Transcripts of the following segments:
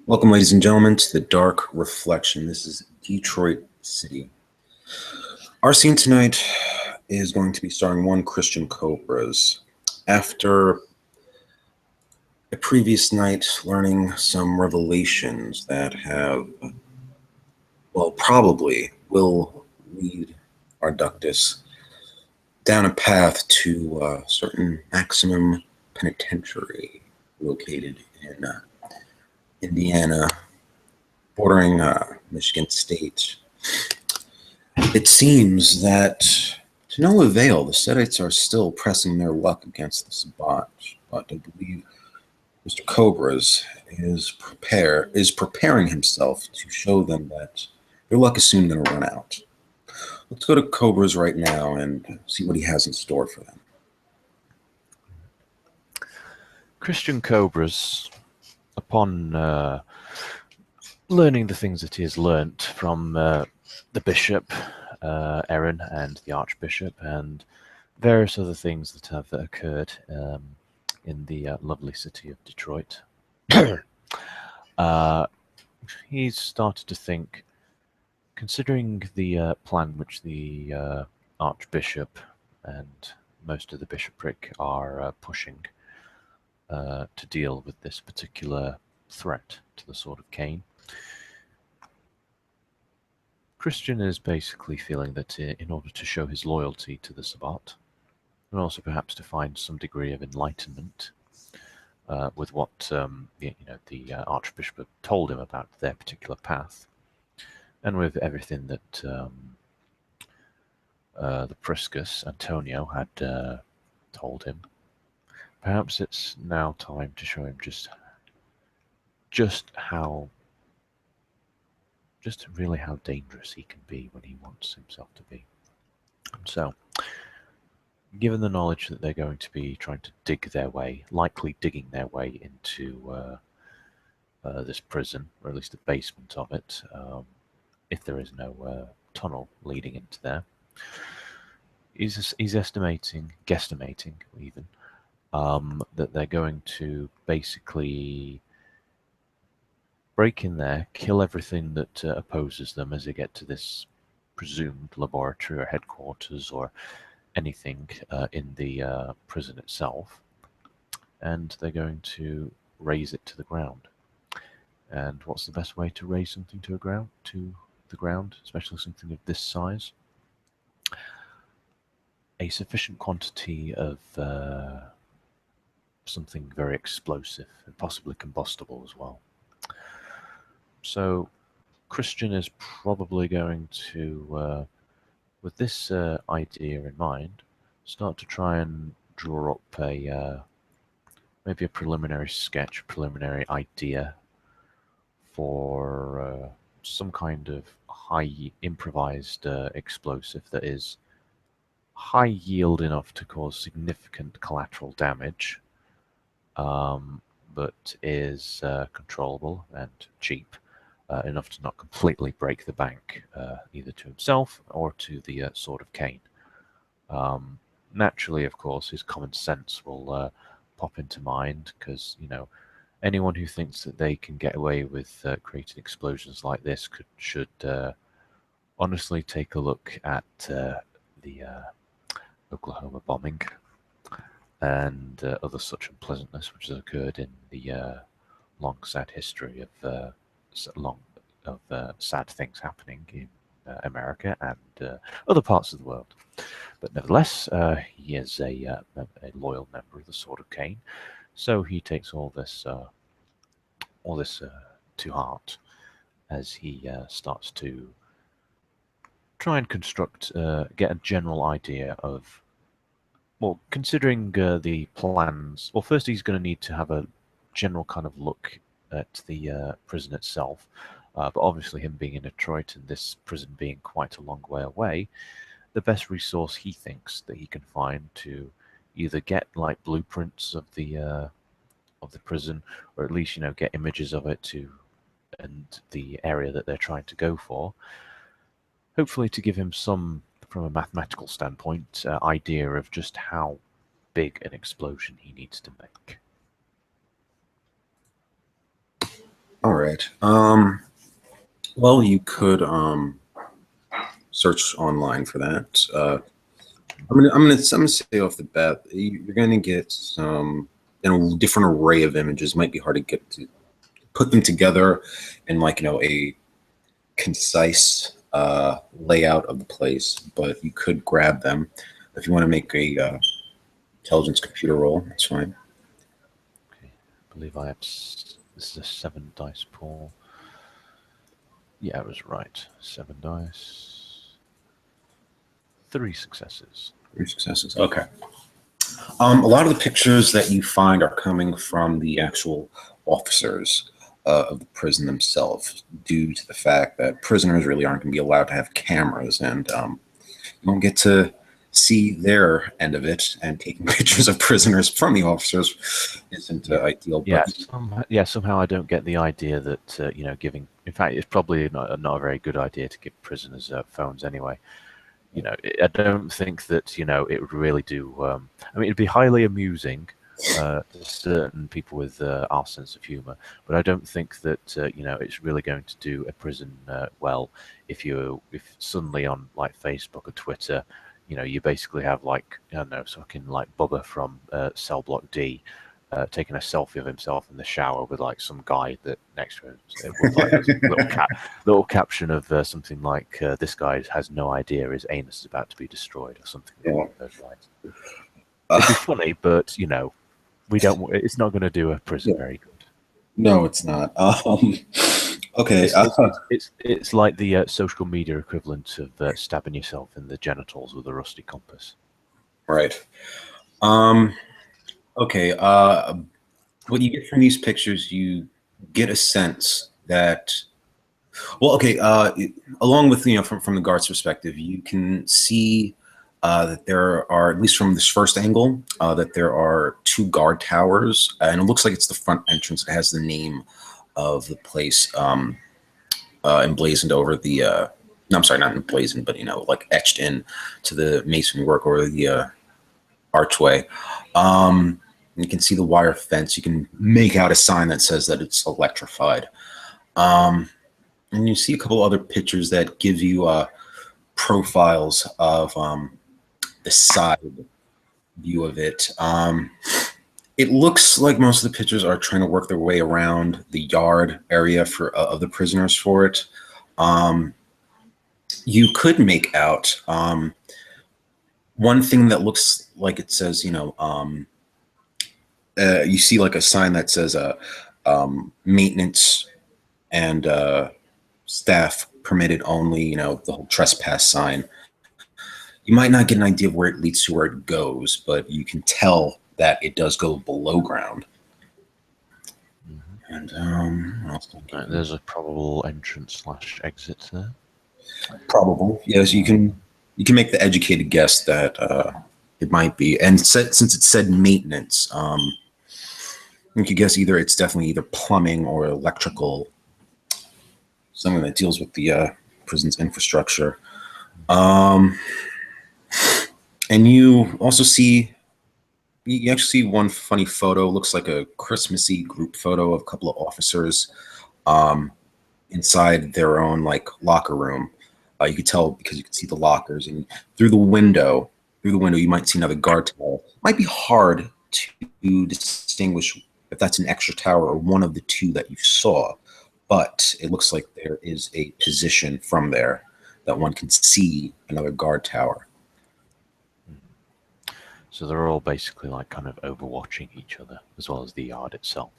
Welcome, ladies and gentlemen, to the Dark Reflection. This is Detroit City. Our scene tonight is going to be starring one Christian Cobras. After a previous night learning some revelations that probably will lead our Ductus down a path to a certain maximum penitentiary located in Indiana, bordering Michigan State. It seems that to no avail, the Sedites are still pressing their luck against the Sabbat, but I believe Mr. Cobras is preparing himself to show them that their luck is soon going to run out. Let's go to Cobras right now and see what he has in store for them. Christian Cobras, upon learning the things that he has learnt from the bishop, Aaron, and the archbishop, and various other things that have occurred in the lovely city of Detroit, he's started to think, considering the plan which the archbishop and most of the bishopric are pushing to deal with this particular threat to the Sword of Cain. Christian is basically feeling that in order to show his loyalty to the Sabbat, and also perhaps to find some degree of enlightenment with what the Archbishop had told him about their particular path, and with everything that the Priscus Antonio had told him, perhaps it's now time to show him really how dangerous he can be when he wants himself to be. And so, given the knowledge that they're going to be trying to likely digging their way into this prison, or at least the basement of it, if there is no tunnel leading into there, he's guesstimating even, that they're going to basically break in there, kill everything that opposes them as they get to this presumed laboratory or headquarters or anything in the prison itself, and they're going to raze it to the ground. And what's the best way to raze something to the ground, especially something of this size? A sufficient quantity of something very explosive and possibly combustible as well. So Christian is probably going to, with this idea in mind, start to try and draw up maybe a preliminary sketch, preliminary idea for some kind of high improvised explosive that is high yield enough to cause significant collateral damage, but is controllable and cheap. Enough to not completely break the bank, either to himself or to the Sword of Cain. Naturally, of course, his common sense will pop into mind, because anyone who thinks that they can get away with creating explosions like this should honestly take a look at the Oklahoma bombing and other such unpleasantness which has occurred in the long, sad history of sad things happening in America and other parts of the world. But nevertheless, he is a loyal member of the Sword of Cain, so he takes all this to heart as he starts to try and get a general idea of, well, considering the plans. Well, first he's going to need to have a general kind of look at the prison itself, but obviously him being in Detroit and this prison being quite a long way away, the best resource he thinks that he can find to either get like blueprints of the prison, or at least get images of it and the area that they're trying to go for, hopefully to give him some, from a mathematical standpoint, idea of just how big an explosion he needs to make. All right. Well, you could search online for that. I'm gonna say off the bat, you're gonna get some, different array of images. Might be hard to get to put them together in like a concise layout of the place, but you could grab them if you want to make a intelligence computer roll. That's fine. Okay, I believe I have. This is a 7 dice pool. Yeah, I was right. 7 dice. 3 successes. 3 successes. Okay. A lot of the pictures that you find are coming from the actual officers of the prison themselves, due to the fact that prisoners really aren't going to be allowed to have cameras, and you won't get to see their end of it. And taking pictures of prisoners from the officers isn't ideal. Yeah, But somehow I don't get the idea that giving. In fact, it's probably not a very good idea to give prisoners phones anyway. I don't think that it would really do. I mean, it'd be highly amusing to certain people with our sense of humor, but I don't think that it's really going to do a prison well if suddenly on like Facebook or Twitter, you basically have like I don't know, fucking like Bubba from Cell Block D. Taking a selfie of himself in the shower with like some guy that next to him with like this little caption of something like "This guy has no idea his anus is about to be destroyed" or something along those lines. It'd be funny, but we don't. It's not going to do a prison very good. no, it's not. Okay. It's like the social media equivalent of stabbing yourself in the genitals with a rusty compass. Right. Okay. What you get from these pictures, you get a sense that, well, okay. Along with from the guard's perspective, you can see that there are, at least from this first angle, that there are 2 guard towers, and it looks like it's the front entrance. It has the name of the place emblazoned over the. No, I'm sorry, not emblazoned, but like etched in to the masonry work over the archway. You can see the wire fence. You can make out a sign that says that it's electrified. And you see a couple other pictures that give you profiles of the side view of it. It looks like most of the pictures are trying to work their way around the yard area for of the prisoners for it. You could make out one thing that looks like it says, you see like a sign that says maintenance and staff permitted only, the whole trespass sign. You might not get an idea of where it leads to where it goes, but you can tell that it does go below ground. And Right, there's a probable entrance/exit there. Probable, yes. You can make the educated guess that it might be, and since it said maintenance, you could guess it's definitely either plumbing or electrical, something that deals with the prison's infrastructure. And you also see, you actually see one funny photo. Looks like a Christmassy group photo of a couple of officers inside their own like locker room. You could tell because you could see the lockers, and through the window, you might see another guard tower. It might be hard to distinguish if that's an extra tower or one of the 2 that you saw, but it looks like there is a position from there that one can see another guard tower. So they're all basically like kind of overwatching each other as well as the yard itself.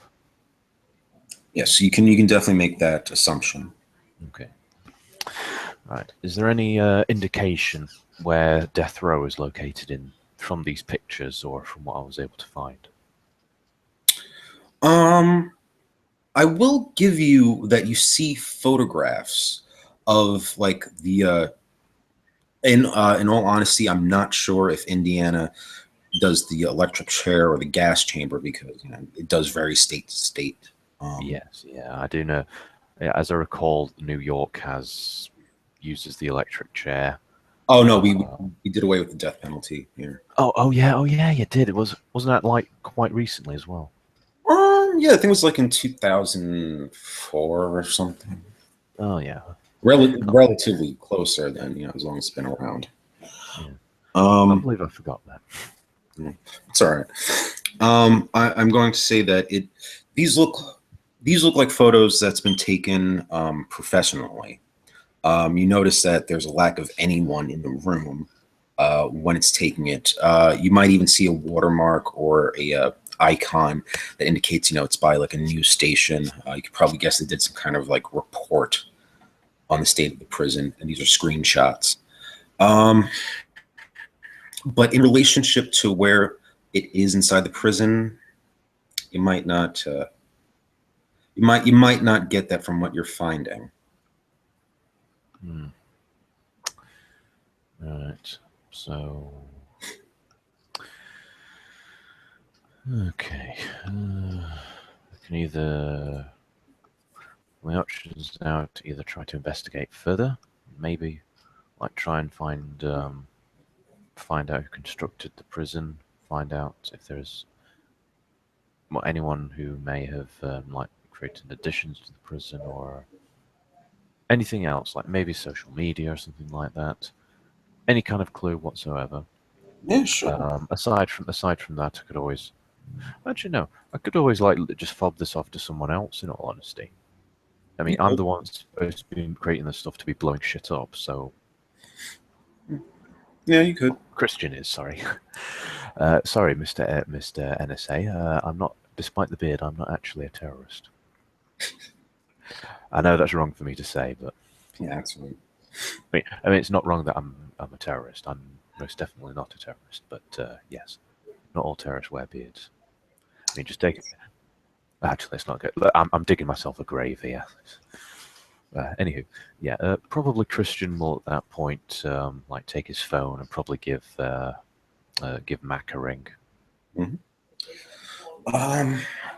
Yes, you can definitely make that assumption. Okay. Right. Is there any indication where death row is located from these pictures or from what I was able to find? I will give you that you see photographs of like the in all honesty, I'm not sure if Indiana does the electric chair or the gas chamber, because it does vary state to state. Yes, yeah, I do know. Yeah, as I recall, New York uses the electric chair. Oh no, we did away with the death penalty here. Oh yeah, you did. Wasn't that like quite recently as well? Yeah, I think it was like in 2004 or something. Oh yeah, Relatively closer than, as long as it's been around. yeah. Can't Um, believe I forgot that. it's all right. I'm going to say that these look these look like photos that's been taken professionally. You notice that there's a lack of anyone in the room when it's taking it. You might even see a watermark or a icon that indicates, it's by like a news station. You could probably guess they did some kind of like report on the state of the prison, and these are screenshots. Um, but in relationship to where it is inside the prison, you might not. You might not get that from what you're finding. Hmm. Right. So, okay. We can either my options now to either try to investigate further, maybe like try and find out who constructed the prison, find out if there's anyone who may have like created additions to the prison or anything else, like maybe social media or something like that. Any kind of clue whatsoever. Yeah, sure. Aside from that, I could always actually no, I could always like just fob this off to someone else. In all honesty, I mean, You I'm could. the one supposed to be creating this stuff to be blowing shit up. So Yeah, you could. Christian is sorry, sorry, Mr. NSA. I'm not, despite the beard, I'm not actually a terrorist. I know that's wrong for me to say, but Yeah, absolutely. I mean, it's not wrong that I'm a terrorist. I'm most definitely not a terrorist. But yes, not all terrorists wear beards. I mean, just take it. Actually, it's not good. Look, I'm digging myself a grave here. Anywho, yeah, probably Christian will at that point like take his phone and probably give Mac a ring. Mhm.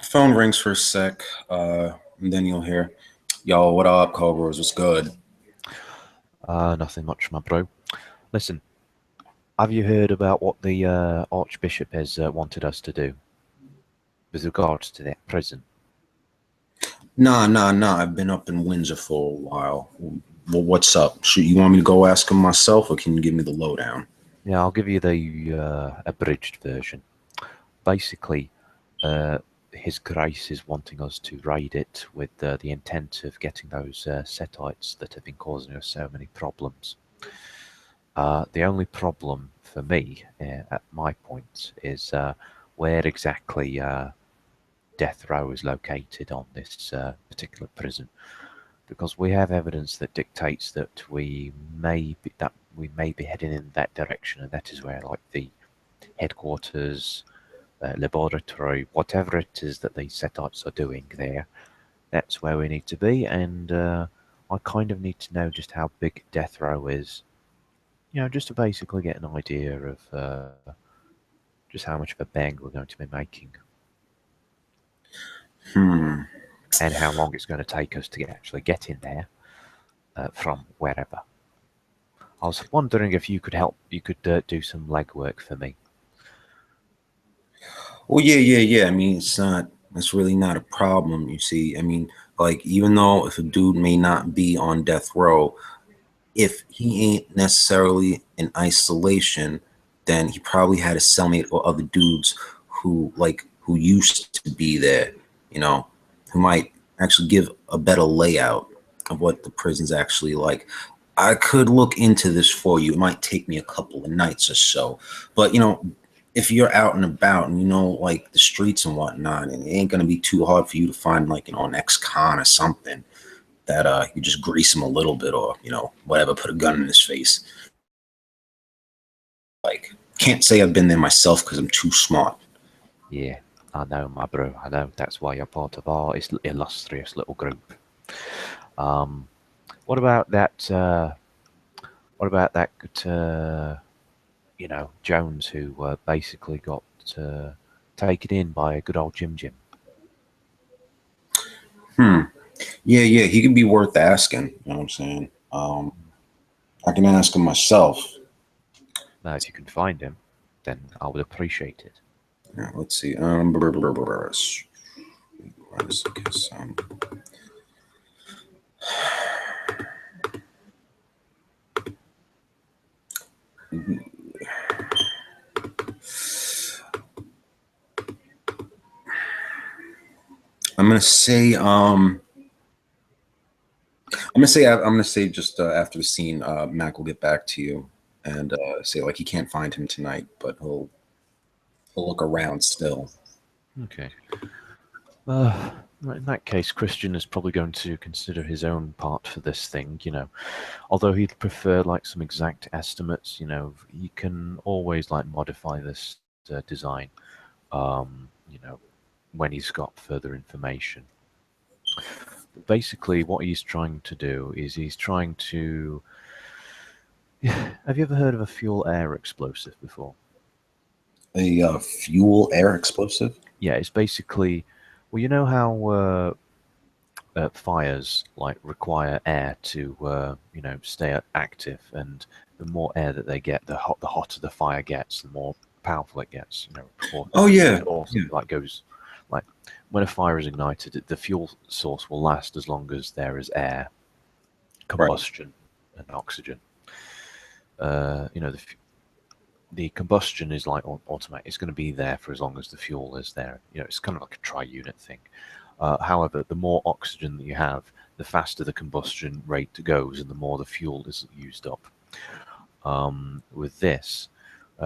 Phone rings for a sec, and then you'll hear, "Yo, what up, Cobras? What's good?" Nothing much, my bro. Listen, have you heard about what the Archbishop has wanted us to do with regards to that prison? Nah, nah, nah. I've been up in Windsor for a while. Well, what's up? Should you want me to go ask him myself, or can you give me the lowdown? Yeah, I'll give you the abridged version. Basically, uh, His Grace is wanting us to raid it with the intent of getting those setites that have been causing us so many problems. The only problem for me at my point is where exactly death row is located on this particular prison, because we have evidence that dictates that we may be heading in that direction, and that is where like the headquarters, laboratory, whatever it is that these setups are doing there, that's where we need to be. And I kind of need to know just how big death row is, just to basically get an idea of just how much of a bang we're going to be making Hmm. and how long it's going to take us to actually get in there from wherever. I was wondering if you could help, you could do some legwork for me. Well, yeah, yeah, yeah. I mean, it's really not a problem. You see, I mean, like, even though if a dude may not be on death row, if he ain't necessarily in isolation, then he probably had a cellmate or other dudes who used to be there, you know, who might actually give a better layout of what the prison's actually like. I could look into this for you. It might take me a couple of nights or so, but if you're out and about and like the streets and whatnot, and it ain't gonna be too hard for you to find like an ex-con or something that you just grease him a little bit, or whatever, put a gun in his face. Like, can't say I've been there myself because I'm too smart. Yeah, I know, my bro. I know that's why you're part of our illustrious little group. Um, what about that? What about that? Jones, who basically got uh, taken in by a good old Jim Jim. Hmm. Yeah, yeah, he could be worth asking. You know what I'm saying? I can ask him myself. Now, if you can find him, then I would appreciate it. Yeah, let's see. otherwise, I guess. I'm gonna say I'm gonna say just after the scene, Mac will get back to you and say like he can't find him tonight, but he'll look around still. Okay. In that case, Christian is probably going to consider his own part for this thing, Although he'd prefer like some exact estimates, he can always like modify this design, when he's got further information. But basically, what he's trying to do is he's trying to. Have you ever heard of a fuel air explosive before? A fuel air explosive. Yeah, it's basically, well, you know how fires like require air to stay active, and the more air that they get, the hotter the fire gets, the more powerful it gets. Oh yeah, It also yeah, like goes like when a fire is ignited, the fuel source will last as long as there is air, right. combustion, and oxygen. The combustion is like automatic. It's going to be there for as long as the fuel is there. It's kind of like a tri-unit thing. However, the more oxygen that you have, the faster the combustion rate goes, and the more the fuel is used up. With this,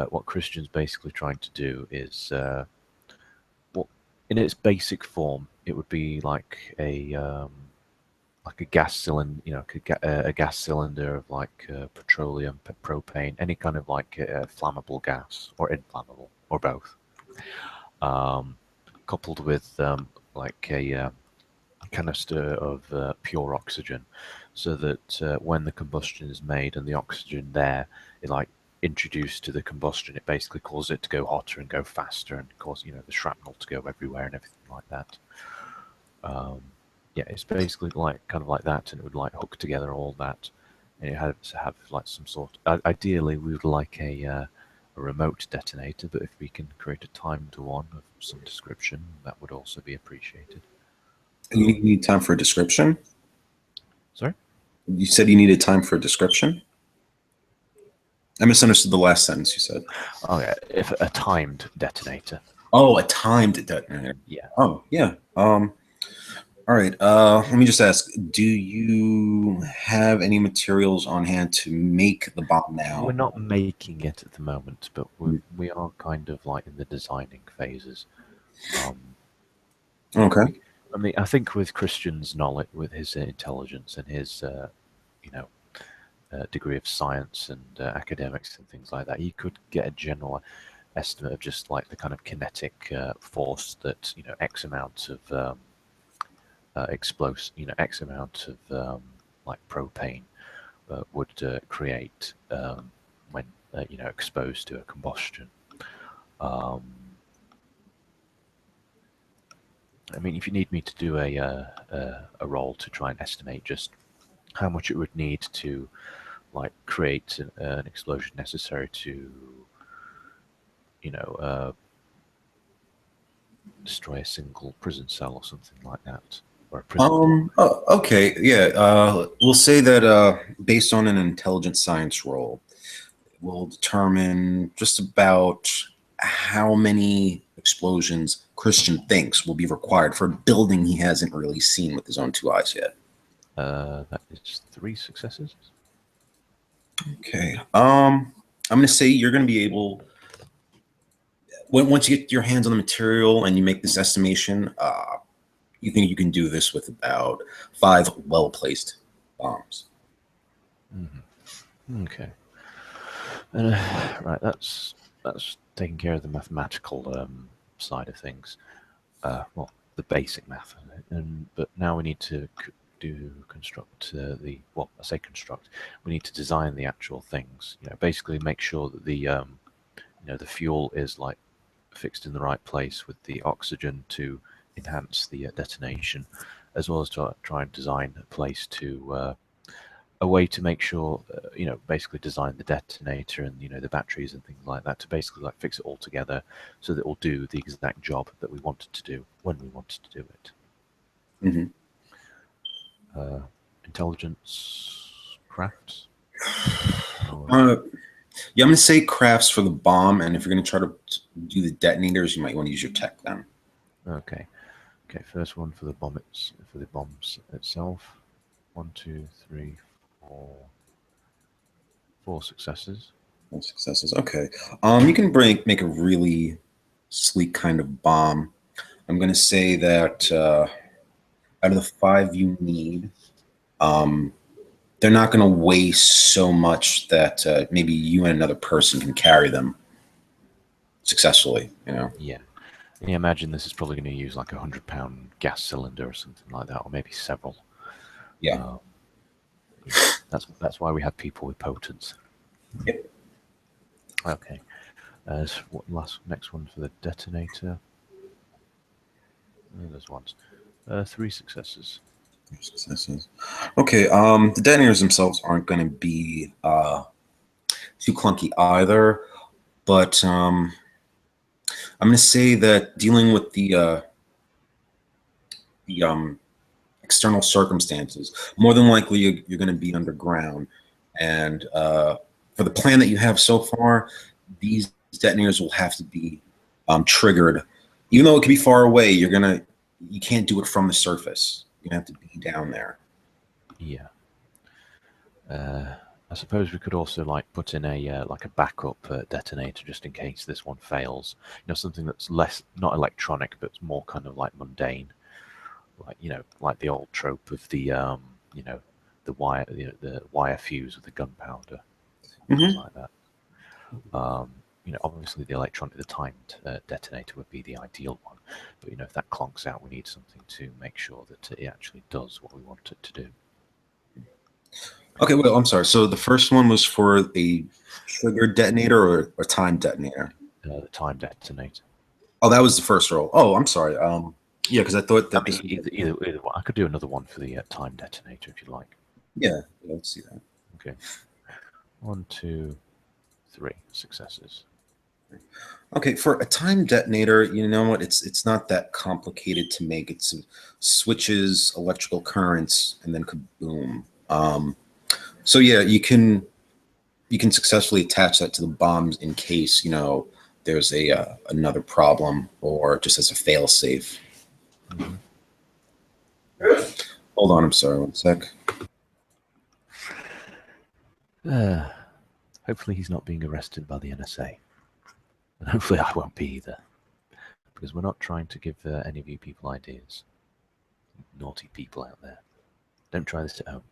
what Christian's basically trying to do is, well, in its basic form, it would be like a gas cylinder, a gas cylinder of like petroleum, propane, any kind of like flammable gas or inflammable or both, um, coupled with like a canister of pure oxygen, so that when the combustion is made and the oxygen there, it like introduced to the combustion, it basically causes it to go hotter and go faster and cause the shrapnel to go everywhere and everything like that. Um, yeah, it's basically like kind of like that, and it would like hook together all that, and it had to have like some sort. Ideally, we would like a remote detonator, but if we can create a timed one of some description, that would also be appreciated. You need time for a description. Sorry? You said you needed time for a description. I misunderstood the last sentence you said. Oh yeah, if a timed detonator. Oh, a timed detonator. Yeah. Oh, yeah. All right. Let me just ask, do you have any materials on hand to make the bomb We're now? not making it at the moment, but we are kind of like in the designing phases. Um, Okay. we, I mean, I think with Christian's knowledge, with his intelligence and his, you know, degree of science and academics and things like that, he could get a general estimate of just like the kind of kinetic force that X amount of explosive, X amount of like propane would create when exposed to a combustion. Um, I mean, if you need me to do a roll to try and estimate just how much it would need to like create an explosion necessary to you know uh, destroy a single prison cell or something like that, or a prison block. Oh, okay. Yeah. We'll say that based on an intelligence science roll, we'll determine just about how many explosions Christian thinks will be required for a building he hasn't really seen with his own two eyes yet. That is 3 successes. Okay. I'm gonna say you're gonna be able once you get your hands on the material and you make this estimation, you think you can do this with about 5 well placed bombs. Okay. Right, that's taking care of the mathematical side of things. Well, the basic math, but now we need to construct I say construct. We need to design the actual things. Basically make sure that the fuel is like fixed in the right place with the oxygen to enhance the detonation, as well as to try and design a place a way to make sure, basically design the detonator and the batteries and things like that to basically like fix it all together so that it will do the exact job that we wanted to do when we wanted to do it. Hmm. Intelligence, crafts. Or, Yeah, I'm gonna say crafts for the bomb, and if you're gonna try to do the detonators, you might want to use your tech then. okay. Okay. First one for the for the bombs itself. 1, 2, 3, 4. 4 successes. No successes. Okay. You can make a really sleek kind of bomb. I'm gonna say that out of the 5 you need, um, they're not gonna weigh so much that maybe you and another person can carry them successfully. You know. Yeah. Yeah, imagine this is probably going to use like a 100-pound gas cylinder or something like that, or maybe several. Yeah. Uh, that's why we have people with potents. Yep. Okay. Next one for the detonator. There's ones. 3 successes. Successes. Okay. The detonators themselves aren't going to be too clunky either, but I'm going to say that dealing with the external circumstances, more than likely you're going to be underground, and for the plan that you have so far, these detonators will have to be triggered, even though it could be far away. You can't do it from the surface. You're gonna have to be down there. Yeah. I suppose we could also like put in a like a backup detonator just in case this one fails. You know, something that's less not electronic, but more kind of like mundane, like like the old trope of the the wire the wire fuse with the gunpowder, things Hmm. like that. Obviously the timed detonator would be the ideal one, but if that clonks out, we need something to make sure that it actually does what we want it to do. Okay, well, I'm sorry. So the first one was for a trigger detonator or a time detonator? The time detonator. Oh, that was the first roll. Oh, I'm sorry. Yeah, because I thought I that this mean, was. either one. I could do another one for the time detonator if you like. Yeah, let's see that. Okay. 1, 2, 3 successes. Okay, for a time detonator, you know what? It's not that complicated to make. It's switches, electrical currents, and then kaboom. So yeah, you can successfully attach that to the bombs in case there's a another problem or just as a fail safe. Mm-hmm. Hold on, I'm sorry, one sec. Hopefully he's not being arrested by the NSA. And hopefully I won't be either. Because we're not trying to give any of you people ideas. Naughty people out there. Don't try this at home.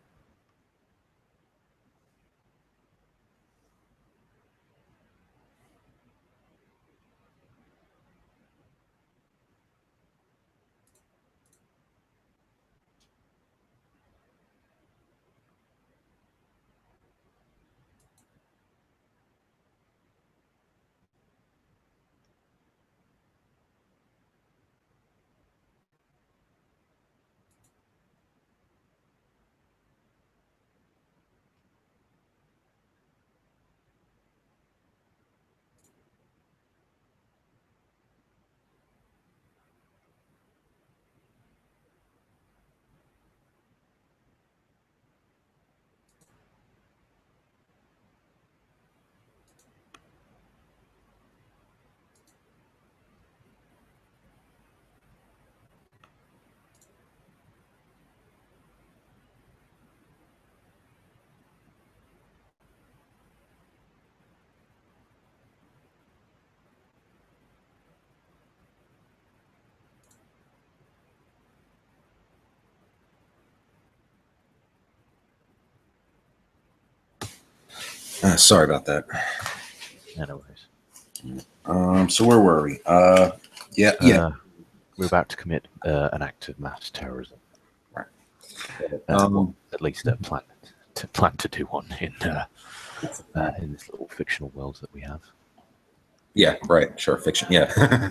Sorry about that. Anyways. So where were we? Yeah. We're about to commit an act of mass terrorism. Right. Well, at least plan to do one in this little fictional world that we have. Yeah, right. Sure, fiction. Yeah.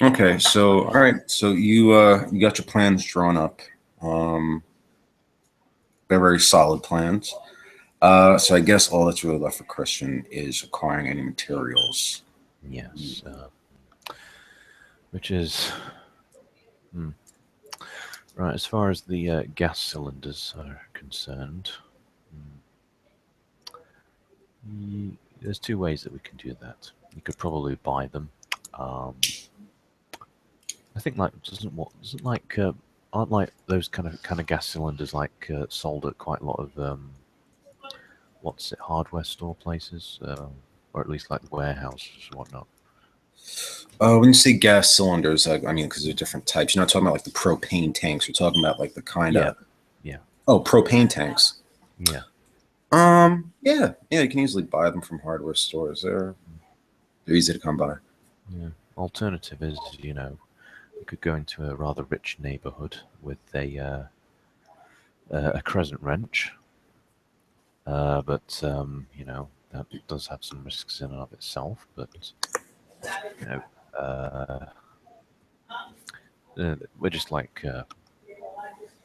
Okay, so all right, so you got your plans drawn up. They're very solid plans. So I guess all that's really left for Christian is acquiring any materials. Yes. Which is Right, as far as the gas cylinders are concerned, mm, there's two ways that we can do that. You could probably buy them. Um, I think like doesn't like aren't like those kind of gas cylinders like sold at quite a lot of what's it, hardware store places, or at least like warehouses and whatnot. When you say gas cylinders, I mean, because they're different types. You're not talking about like the propane tanks. You're talking about like the kind Yeah, of yeah, propane tanks. yeah. Yeah, you can easily buy them from hardware stores. They're easy to come by. Yeah. Alternative is, you could go into a rather rich neighborhood with a crescent wrench, but that does have some risks in and of itself. But you know, uh, we're just like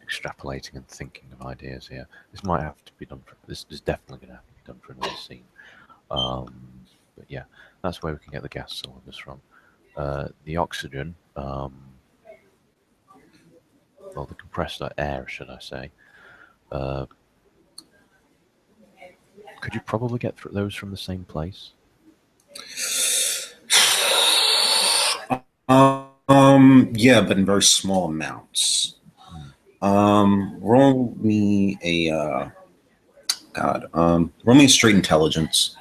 extrapolating and thinking of ideas here. This might have to be done. This is definitely going to have to be done for another scene. But yeah, that's where we can get the gas cylinders from. The oxygen, well, the compressed air, should I say? Uh, could you probably get those from the same place? Yeah, but in very small amounts. Hmm. Roll me a roll me a straight intelligence.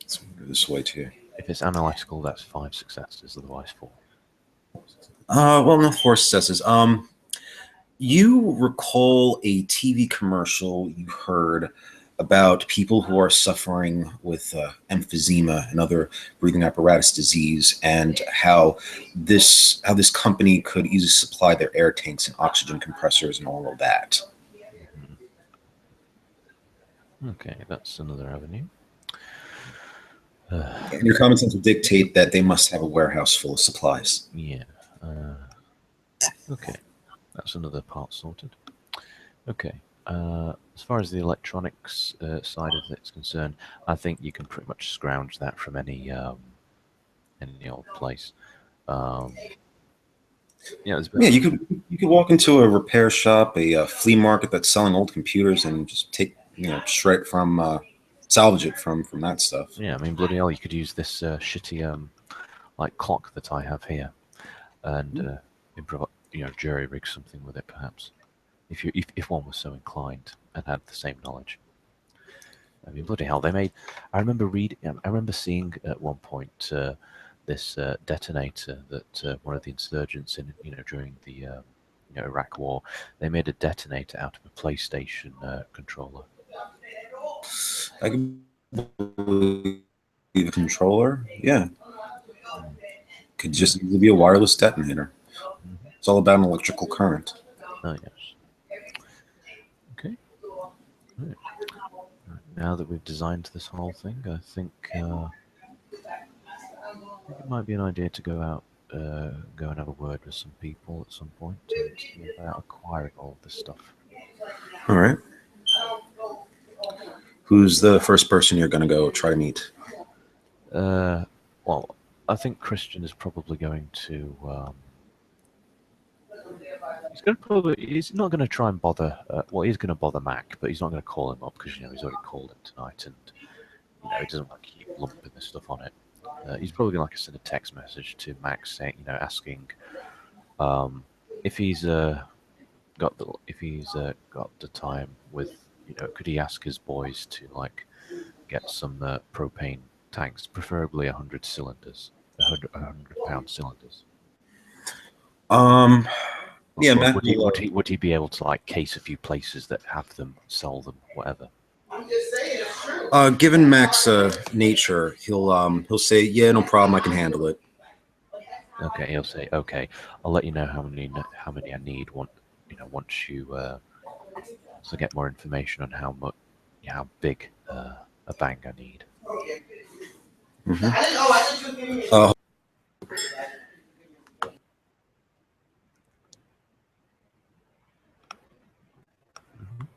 Let's go this way too. If it's analytical, that's 5 successes, otherwise 4. Well, no, four successes. You recall a TV commercial you heard about people who are suffering with emphysema and other breathing apparatus disease, and how this company could easily supply their air tanks and oxygen compressors and all of that. Mhm. Okay, that's another avenue. And your common sense will dictate that they must have a warehouse full of supplies. Yeah. Okay, that's another part sorted. Okay. As far as the electronics side of it's concerned, I think you can pretty much scrounge that from any old place. Um, yeah, there's Yeah, about, you could walk into a repair shop, a flea market that's selling old computers, and just take straight from salvage it from that stuff. yeah. I mean, bloody hell, you could use this shitty like clock that I have here and improv, jury rig something with it, perhaps. If one was so inclined and had the same knowledge. I mean, bloody hell, they made. I remember reading. I remember seeing at one point this detonator that one of the insurgents in during the Iraq War, they made a detonator out of a PlayStation controller. I can believe a controller. Yeah, Mm. could Yeah. just easily be a wireless detonator. Hmm. It's all about an electrical current. Oh yes. Okay. Right. Right. Now that we've designed this whole thing, I think it might be an idea to go and have a word with some people at some point and see about acquiring all of this stuff. All right. Who's the first person you're going to go try to meet? Uh, well, I think Christian is probably going to. He's not going to try and bother. Well, he's going to bother Mac, but he's not going to call him up because he's already called him tonight, and he doesn't want to keep lumping this stuff on it. He's probably going to send a text message to Max saying, asking um, if he's got the time with, could he ask his boys to like get some propane tanks, preferably 100 cylinders, 100 pound cylinders. Um, yeah, Or Matt would he will. would he would he be able to like case a few places that have them, sell them, whatever? Given Mac's nature, he'll say, "Yeah, no problem, I can handle it." Okay, he'll say, okay, I'll let you know how many I need. Once you to get more information on how big a bang I need. Uh, Mhm.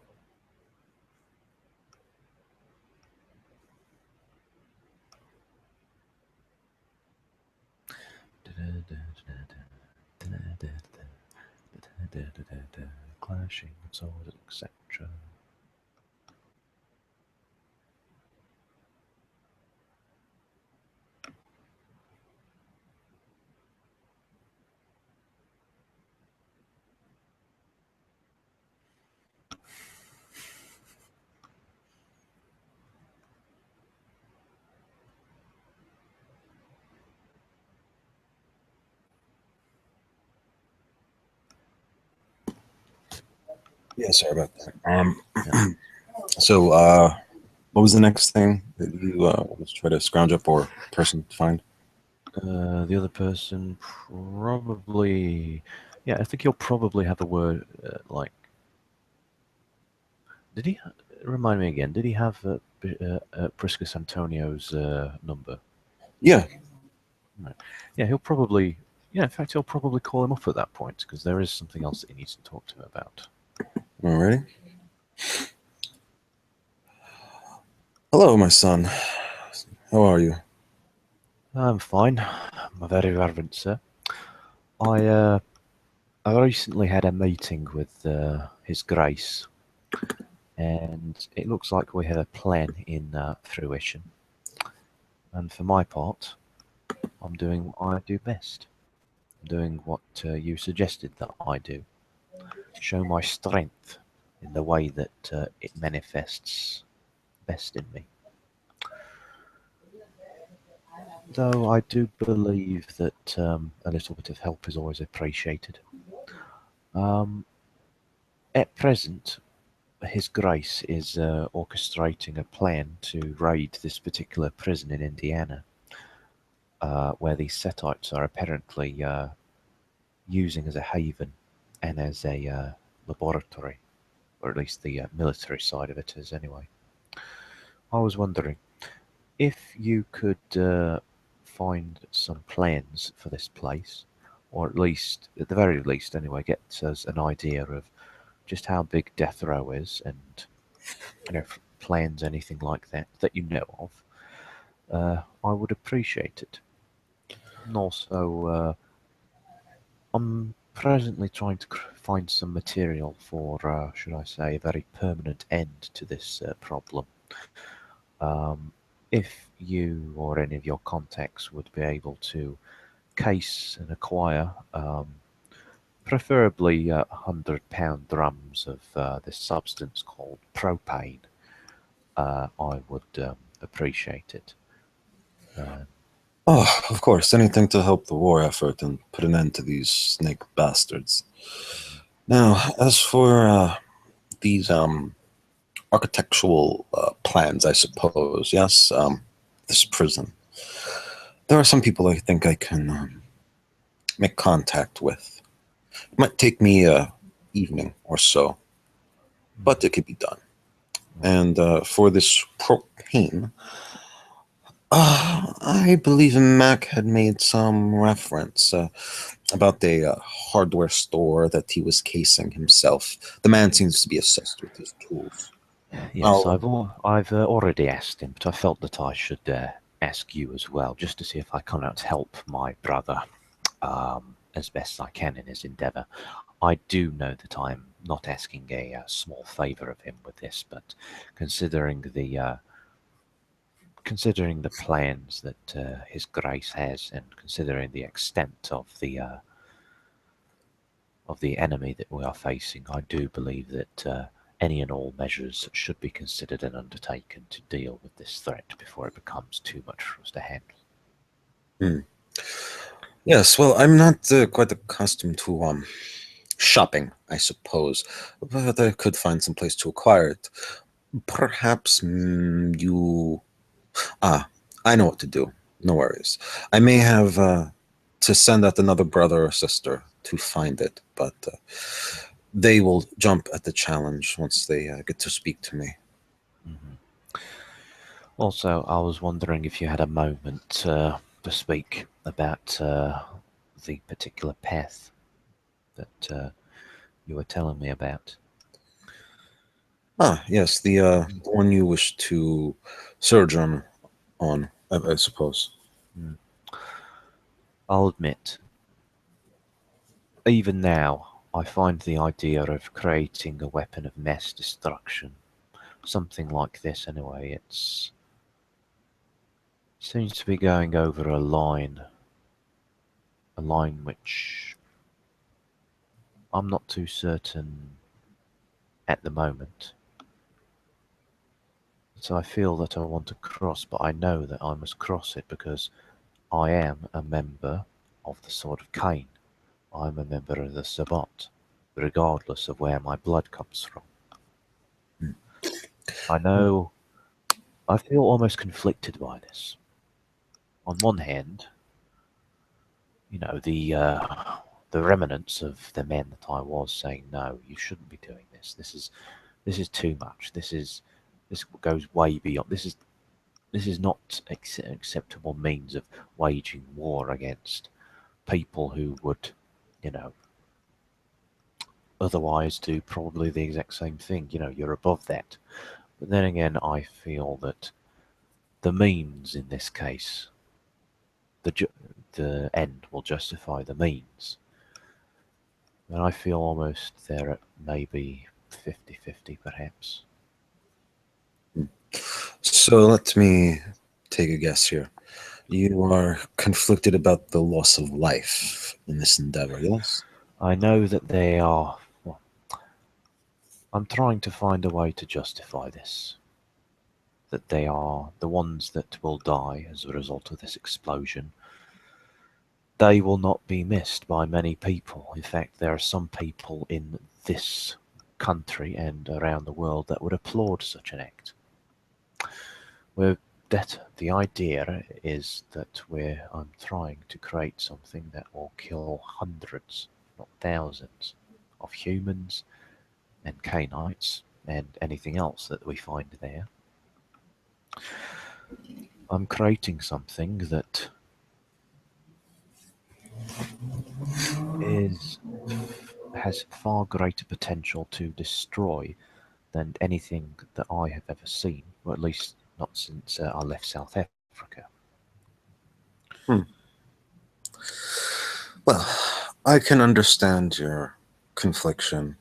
Clashing swords, etc. Yeah, sorry about that. Yeah. So, what was the next thing that you was try to scrounge up or person to find? The other person probably, yeah, I think he'll probably have a word like. Did he remind me again? Did he have Priscus Antonio's number? Yeah. Right. Yeah, he'll probably. Yeah, in fact, he'll probably call him up at that point because there is something else that he needs to talk to him about. Alrighty. Hello, my son. How are you? I'm fine. I'm very reverent, sir. I recently had a meeting with His Grace, and it looks like we have a plan in fruition. And for my part, I'm doing what I do best. I'm doing what you suggested that I do. Show my strength in the way that it manifests best in me. Though I do believe that a little bit of help is always appreciated. Um, at present, His Grace is orchestrating a plan to raid this particular prison in Indiana, where these Setites are apparently using as a haven and as a laboratory, or at least the military side of it is anyway. I was wondering if you could find some plans for this place, or at least, at the very least anyway, get us an idea of just how big Death Row is and plans, anything like that that you know of, I would appreciate it. And also, I'm presently trying to find some material for, should I say, a very permanent end to this problem. If you or any of your contacts would be able to case and acquire, preferably £100 drums of this substance called propane, I would appreciate it. Oh, of course. Anything to help the war effort and put an end to these snake bastards. Now, as for these architectural plans, I suppose. Yes, this prison. There are some people I think I can make contact with. It might take me a evening or so, but it could be done. And for this propane, I believe Mac had made some reference about a hardware store that he was casing himself. The man seems to be obsessed with his tools. Yes, Oh, I've already asked him, but I felt that I should ask you as well, just to see if I cannot help my brother as best I can in his endeavour. I do know that I'm not asking a small favour of him with this, but considering the plans that His Grace has, and considering the extent of the enemy that we are facing, I do believe that any and all measures should be considered and undertaken to deal with this threat before it becomes too much for us to handle. hmm. Yes, well, I'm not quite accustomed to shopping, I suppose, but I could find some place to acquire it. Perhaps you. Ah, I know what to do. No worries. I may have to send out another brother or sister to find it, but they will jump at the challenge once they get to speak to me. Mhm. Also, I was wondering if you had a moment to speak about the particular path that you were telling me about. Ah, yes, the one you wish to surge on, I suppose. Mm. I'll admit, even now, I find the idea of creating a weapon of mass destruction, something like this anyway, it seems to be going over a line which I'm not too certain at the moment. So I feel that I want to cross, but I know that I must cross it because I am a member of the Sword of Cain. I'm a member of the Sabbat, regardless of where my blood comes from. I know I feel almost conflicted by this. On one hand, you know, the remnants of the men that I was saying, no, you shouldn't be doing this. This is too much. This goes way beyond. This is not acceptable means of waging war against people who would, you know, otherwise do probably the exact same thing. You know, you're above that. But then again, I feel that the means in this case, the end will justify the means. And I feel almost there at maybe 50-50 perhaps. So let me take a guess here. You are conflicted about the loss of life in this endeavor, yes? I know that they are. Well, I'm trying to find a way to justify this. That they are the ones that will die as a result of this explosion. They will not be missed by many people. In fact, there are some people in this country and around the world that would applaud such an act. We're that the idea is that I'm trying to create something that will kill hundreds, not thousands, of humans and Cainites and anything else that we find there. I'm creating something that is has far greater potential to destroy than anything that I have ever seen, or at least not since I left South Africa. Hmm. Well, I can understand your confliction.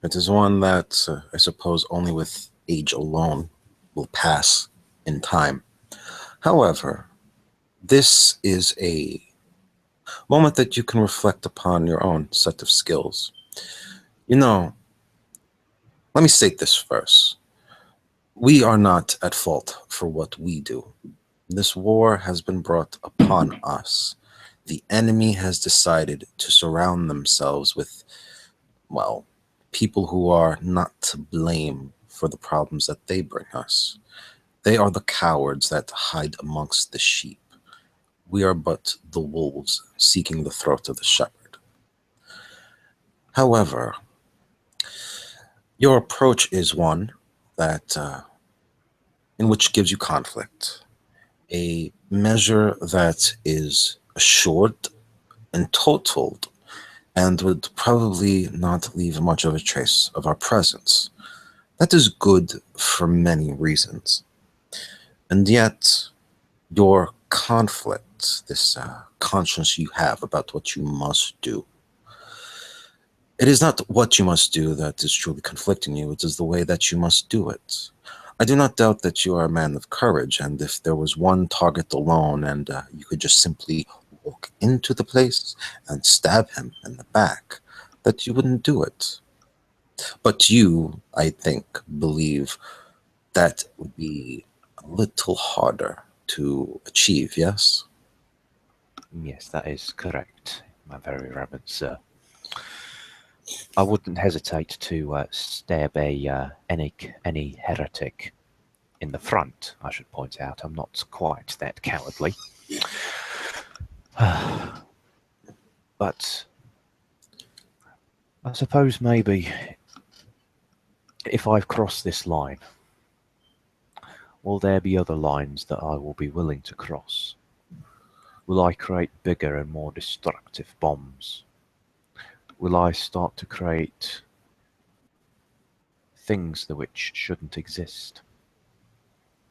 It is one that I suppose only with age alone will pass in time. However, this is a moment that you can reflect upon your own set of skills. You know, let me state this first. We are not at fault for what we do. This war has been brought upon us. The enemy has decided to surround themselves with, well, people who are not to blame for the problems that they bring us. They are the cowards that hide amongst the sheep. We are but the wolves seeking the throat of the shepherd. However, your approach is one that, in which gives you conflict, a measure that is assured and totaled and would probably not leave much of a trace of our presence. That is good for many reasons. And yet, your conflict, this conscience you have about what you must do, it is not what you must do that is truly conflicting you, it is the way that you must do it. I do not doubt that you are a man of courage, and if there was one target alone and you could just simply walk into the place and stab him in the back, that you wouldn't do it. But you, I think, believe that would be a little harder to achieve, yes? Yes, that is correct, my very reverend sir. I wouldn't hesitate to stab any heretic in the front. I should point out, I'm not quite that cowardly. But I suppose maybe if I've crossed this line, will there be other lines that I will be willing to cross? Will I create bigger and more destructive bombs? Will I start to create things that which shouldn't exist,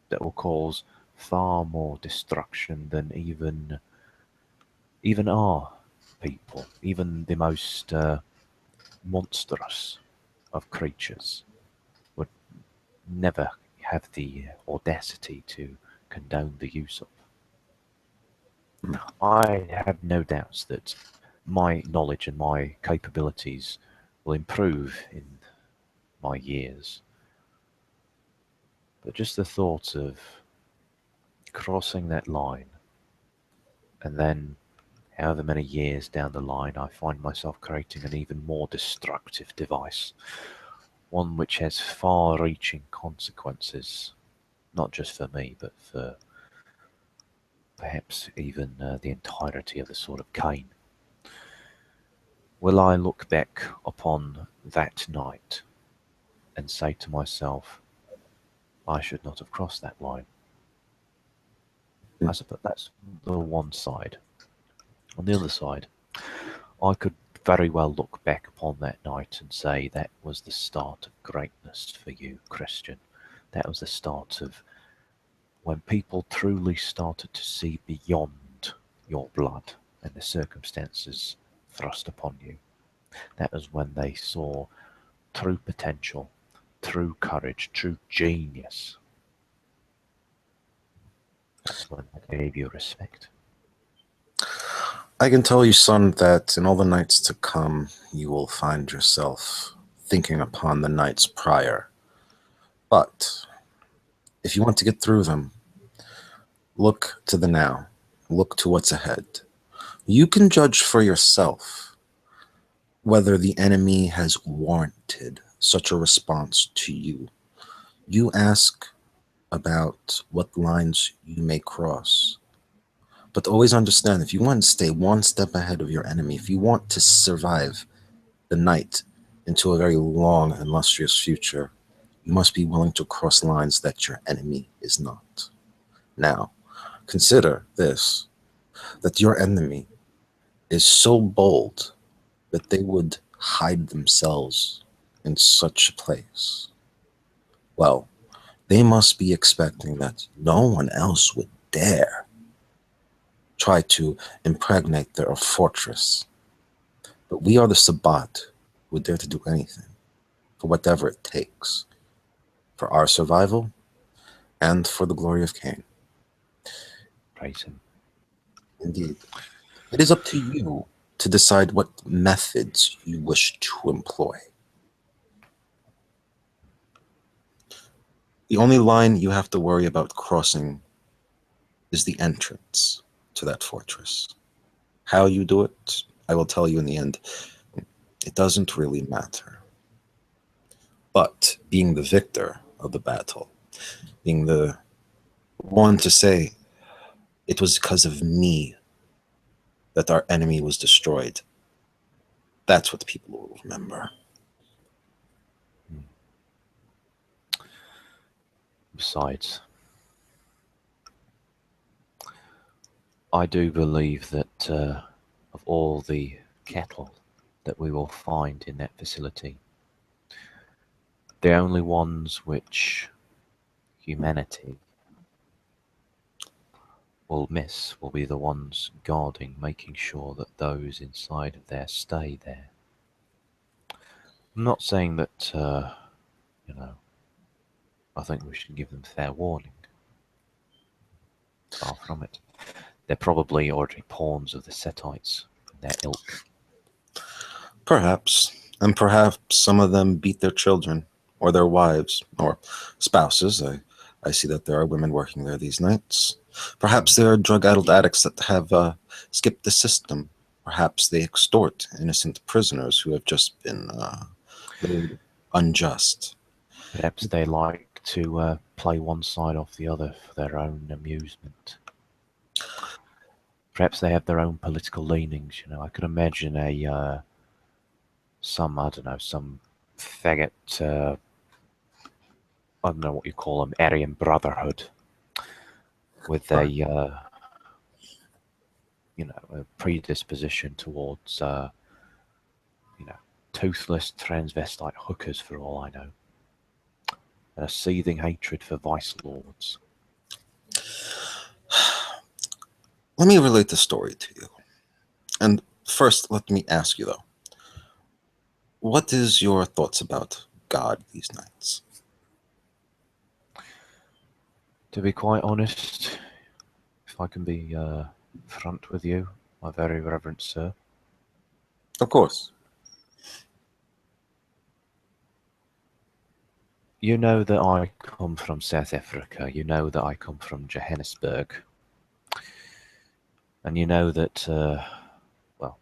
that will cause far more destruction than even our people, even the most monstrous of creatures would never have the audacity to condone the use of. I have no doubts that my knowledge and my capabilities will improve in my years. But just the thought of crossing that line and then however many years down the line I find myself creating an even more destructive device, one which has far-reaching consequences, not just for me, but for perhaps even the entirety of the sort of Cain. Will I look back upon that night and say to myself, I should not have crossed that line? I suppose that's the one side. On the other side, I could very well look back upon that night and say that was the start of greatness for you, Christian. That was the start of when people truly started to see beyond your blood and the circumstances thrust upon you. That was when they saw true potential, true courage, true genius. That's when I gave you respect. I can tell you, son, that in all the nights to come, you will find yourself thinking upon the nights prior. But if you want to get through them, look to the now. Look to what's ahead. You can judge for yourself whether the enemy has warranted such a response to you. You ask about what lines you may cross. But always understand, if you want to stay one step ahead of your enemy, if you want to survive the night into a very long and illustrious future, you must be willing to cross lines that your enemy is not. Now, consider this, that your enemy is so bold that they would hide themselves in such a place. Well, they must be expecting that no one else would dare try to impregnate their fortress. But we are the Sabbat who would dare to do anything, for whatever it takes, for our survival and for the glory of Cain. Praise him. Indeed. It is up to you to decide what methods you wish to employ. The only line you have to worry about crossing is the entrance to that fortress. How you do it, I will tell you in the end. It doesn't really matter. But being the victor of the battle, being the one to say, it was because of me that our enemy was destroyed, that's what people will remember. Besides, I do believe that of all the cattle that we will find in that facility, the only ones which humanity will miss will be the ones guarding, making sure that those inside of there stay there. I'm not saying that, I think we should give them fair warning. Far from it. They're probably already pawns of the Setites, their ilk. Perhaps. And perhaps some of them beat their children or their wives or spouses. I see that there are women working there these nights. Perhaps there are drug-addled addicts that have skipped the system. Perhaps they extort innocent prisoners who have just been made unjust. Perhaps they like to play one side off the other for their own amusement. Perhaps they have their own political leanings. I could imagine some faggot, I don't know what you call them, Aryan Brotherhood, with a predisposition towards toothless transvestite hookers, for all I know, and a seething hatred for vice lords. Let me relate the story to you. And first, let me ask you, though. What is your thoughts about God these nights? To be quite honest, if I can be front with you, my very reverend sir, Of course. you know that I come from South Africa, you know that I come from Johannesburg, and you know that, well,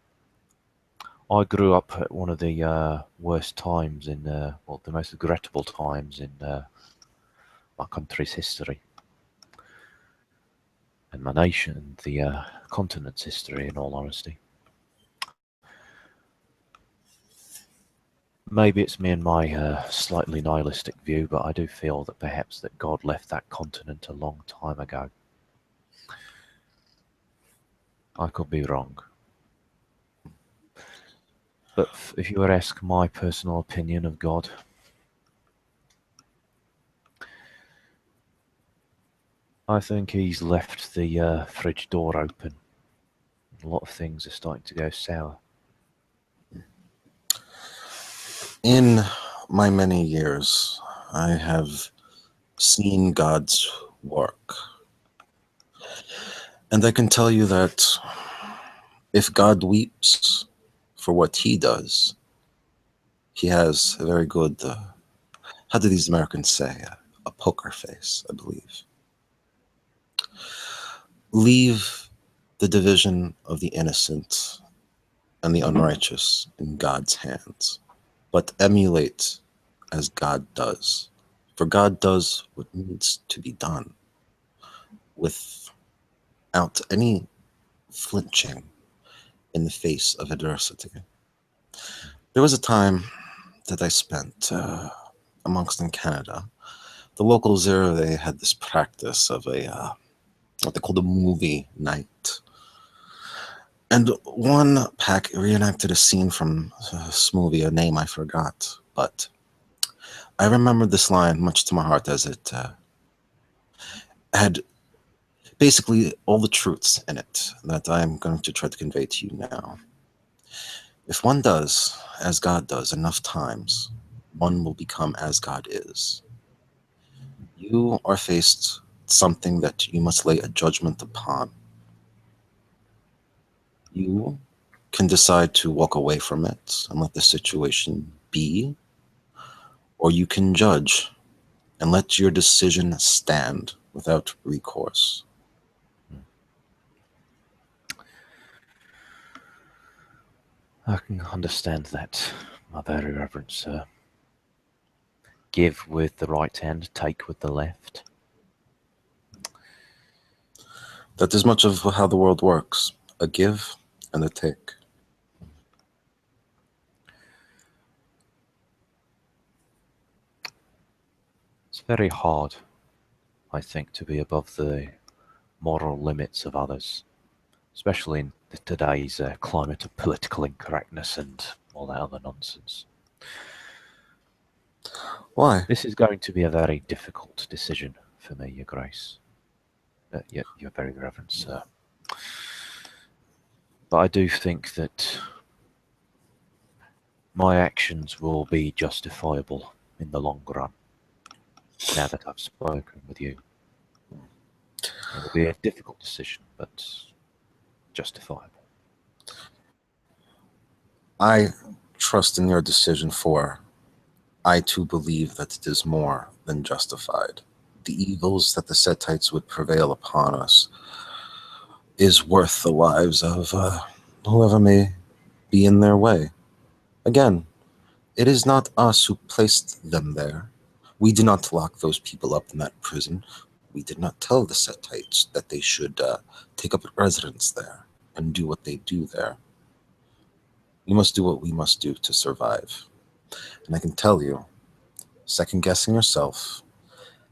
I grew up at one of the worst times in, well, the most regrettable times in my country's history, and my nation, the continent's history, in all honesty. Maybe it's me and my slightly nihilistic view, but I do feel that perhaps that God left that continent a long time ago. I could be wrong. But if you were to ask my personal opinion of God, I think he's left the fridge door open. A lot of things are starting to go sour. In my many years, I have seen God's work. And I can tell you that if God weeps for what he does, he has a very good, how do these Americans say, a poker face, I believe. Leave the division of the innocent and the unrighteous in God's hands, but emulate as God does. For God does what needs to be done without any flinching in the face of adversity. There was a time that I spent amongst in Canada. The locals there, they had this practice of what they called a movie night. And one pack reenacted a scene from this movie, a name I forgot, but I remember this line much to my heart as it had basically all the truths in it that I'm going to try to convey to you now. If one does as God does enough times, one will become as God is. You are faced with something that you must lay a judgment upon. You can decide to walk away from it and let the situation be, or you can judge and let your decision stand without recourse. I can understand that, my very reverend sir. Give with the right hand, take with the left. That is much of how the world works, a give and a take. It's very hard, I think, to be above the moral limits of others, especially in today's climate of political incorrectness and all that other nonsense. Why? This is going to be a very difficult decision for me, Your Grace. Your very reverend sir. But I do think that my actions will be justifiable in the long run, now that I've spoken with you. It will be a difficult decision, but justifiable. I trust in your decision, for I too believe that it is more than justified. The evils that the Setites would prevail upon us is worth the lives of whoever may be in their way. Again, it is not us who placed them there. We did not lock those people up in that prison. We did not tell the Setites that they should take up residence there and do what they do there. We must do what we must do to survive. And I can tell you, second guessing yourself,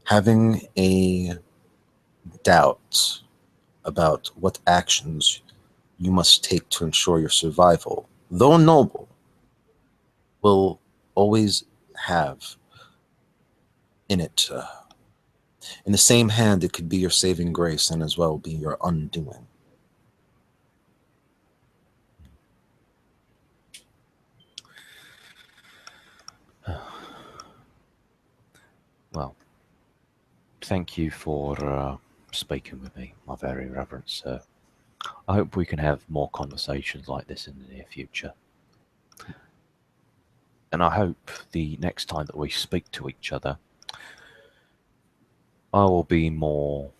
having a doubt about what actions you must take to ensure your survival, though noble, will always have in it, in the same hand, it could be your saving grace and as well be your undoing. Well, thank you for speaking with me, my very reverend sir. I hope we can have more conversations like this in the near future. And I hope the next time that we speak to each other, I will be more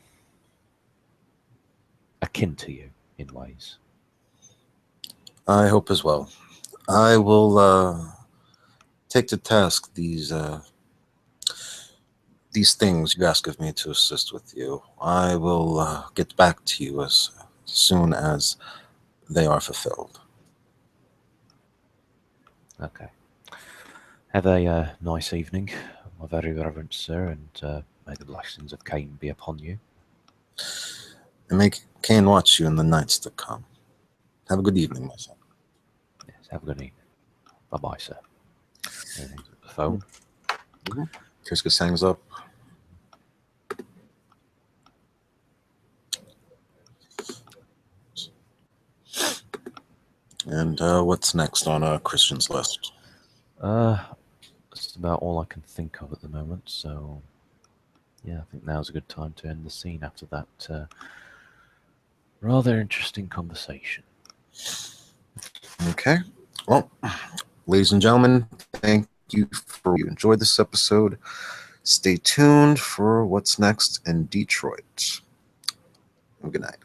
akin to you in ways. I hope as well. I will take to task these things you ask of me to assist with you. I will get back to you as soon as they are fulfilled. Okay. Have a nice evening, my very reverend sir, and may the blessings of Cain be upon you. And may Cain watch you in the nights to come. Have a good evening, my son. Yes, have a good evening. Bye-bye, sir. And hangs up the phone. Kirskus hangs up. And what's next on Christian's list? That's about all I can think of at the moment, so yeah, I think now's a good time to end the scene after that rather interesting conversation. Okay. Well, ladies and gentlemen, thank you for you enjoyed this episode. Stay tuned for what's next in Detroit. Good night.